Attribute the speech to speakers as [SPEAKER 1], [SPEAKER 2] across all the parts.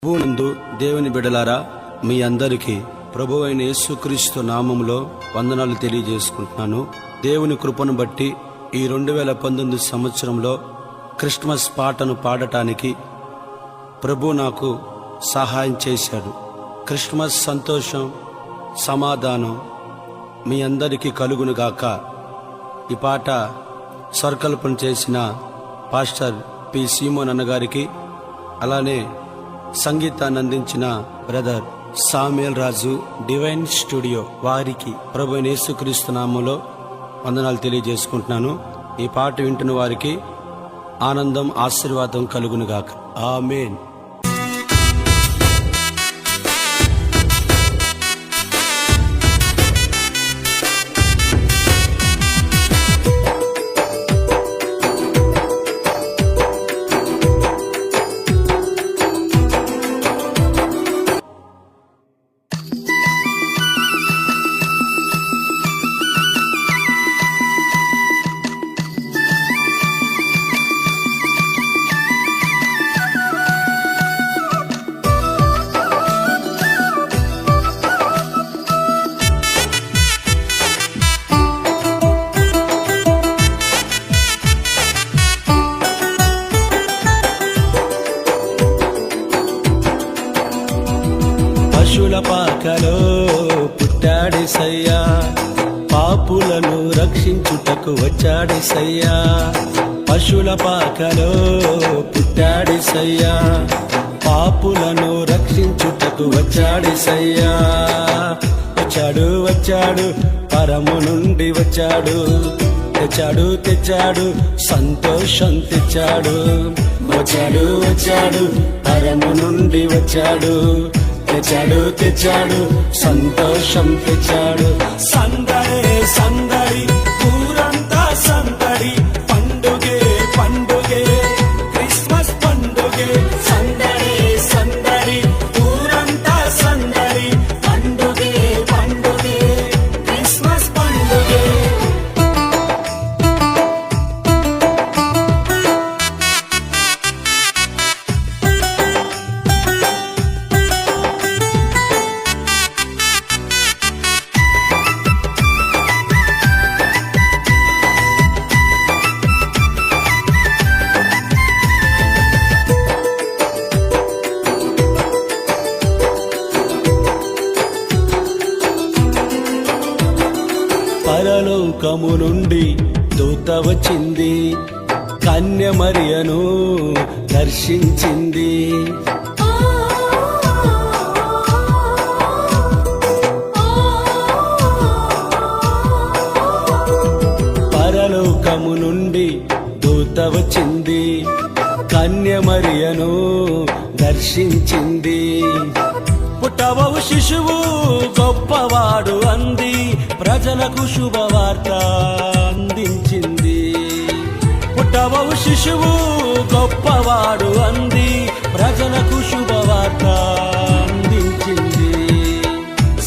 [SPEAKER 1] ప్రభువునందు దేవుని బిడ్డలారా, మీ అందరికీ ప్రభువైన యేసుక్రీస్తు నామములో వందనాలు తెలియజేసుకుంటున్నాను. దేవుని కృపను బట్టి ఈ 2019 సంవత్సరంలో క్రిస్మస్ పాటను పాడటానికి ప్రభు నాకు సహాయం చేశాడు. క్రిస్మస్ సంతోషం, సమాధానం మీ అందరికీ కలుగునుగాక. ఈ పాట స్వరకల్పన చేసిన పాస్టర్ పి సీమోన్ అన్నగారికి, అలానే సంగీతాన్ని అందించిన బ్రదర్ సామ్యుయల్ రాజు డివైన్ స్టూడియో వారికి ప్రభు యేసుక్రీస్తు నామములో వందనాలు తెలియజేసుకుంటున్నాను. ఈ పాట వింటున్న వారికి ఆనందం, ఆశీర్వాదం కలుగునుగాక. ఆమేన్. పశుల పాకలో పుట్టాడేసయ్యా, పాపులను రక్షించుటకు వచ్చాడేసయ్యా. పశుల పాకలో పుట్టాడేసయ్యా, పాపులను రక్షించుటకు వచ్చాడేసయ్యా. వచ్చాడు వచ్చాడు పరము నుండి వచ్చాడు, తెచ్చాడు తెచ్చాడు సంతోషం తెచ్చాడు. వచ్చాడు వచ్చాడు పరము నుండి వచ్చాడు, తెచ్చాడు తెచ్చాడు సంతోషం తెచ్చాడు. సందడే సందడి ఊరంతా సందడి, పండుగే పండుగే క్రిస్మస్ పండుగే. సందడే సందడి ఊరంతా సందడి, పండుగే పండుగే క్రిస్మస్ పండుగే. పరలోకము నుండి దూత వచ్చింది, కన్య మరియను దర్శించింది. పరలోకము నుండి దూత వచ్చింది, కన్య మరియను దర్శించింది. పుట్టబోవు శిశువు గొప్పవాడు అంది, ప్రజలకు శుభవార్త అందించింది. పుట్టబోవు శిశువు గొప్పవాడు అంది, ప్రజలకు శుభవార్త అందించింది.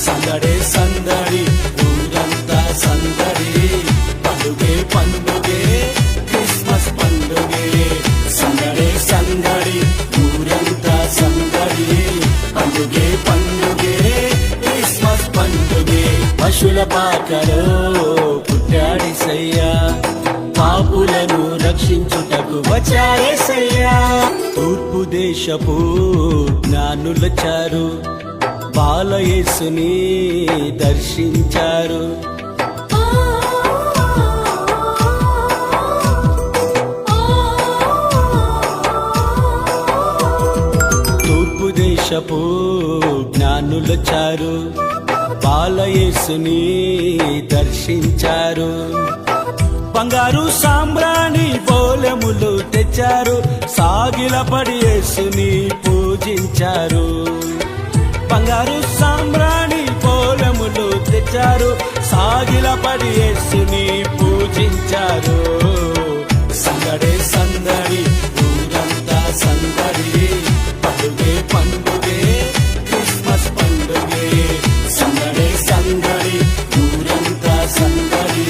[SPEAKER 1] సందడే సందడి ఊరంతా సందడి, పండుగే పండుగే క్రిస్మస్ పండుగే. సందడే సందడి ఊరంతా సందడి, పండుగే పండుగే క్రిస్మస్ పండుగే. పశుల పాకలో పుట్టాడేసయ్యా, పాపులను రక్షించుటకు వచ్చాడేసయ్యా. తూర్పు దేశపు జ్ఞానులొచ్చారు, బాలయేసుని దర్శించారు. తూర్పు దేశపు జ్ఞానులొచ్చారు, బాలయేసుని దర్శించారు. బంగారు సాంబ్రాణి బోలెములు తెచ్చారు, సాగిలపడి యేసుని పూజించారు. బంగారు సాంబ్రాణి బోలెములు తెచ్చారు, సాగిలపడి యేసుని పూజించారు. సందడే సందడి ఊరంతా సందడి, పండుగే పండుగే క్రిస్మస్ పండుగే. సందడే సందడి ఊరంతా సందడి,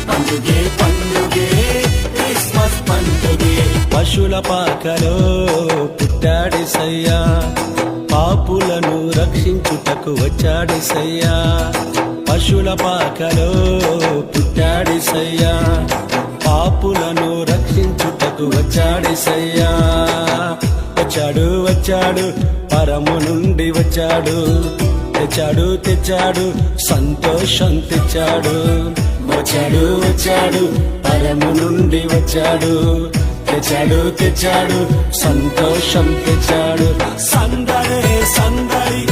[SPEAKER 1] పండుగే పండుగే క్రిస్మస్ పండుగే. పశుల పాకలో పుట్టాడేసయ్యా, రక్షించుటకు వచ్చాడేసయ్యా పశువుల పాకలో పుట్టాడేసయ్యా పాపులను రక్షించుటకు వచ్చాడేసయ్యా వచ్చాడు వచ్చాడు పరము నుండి వచ్చాడు తెచ్చాడు తెచ్చాడు సంతోషం తెచ్చాడు వచ్చాడు వచ్చాడు పరము నుండి వచ్చాడు తెచ్చాడు తెచ్చాడు సంతోషం తెచ్చాడు సందడే సందడి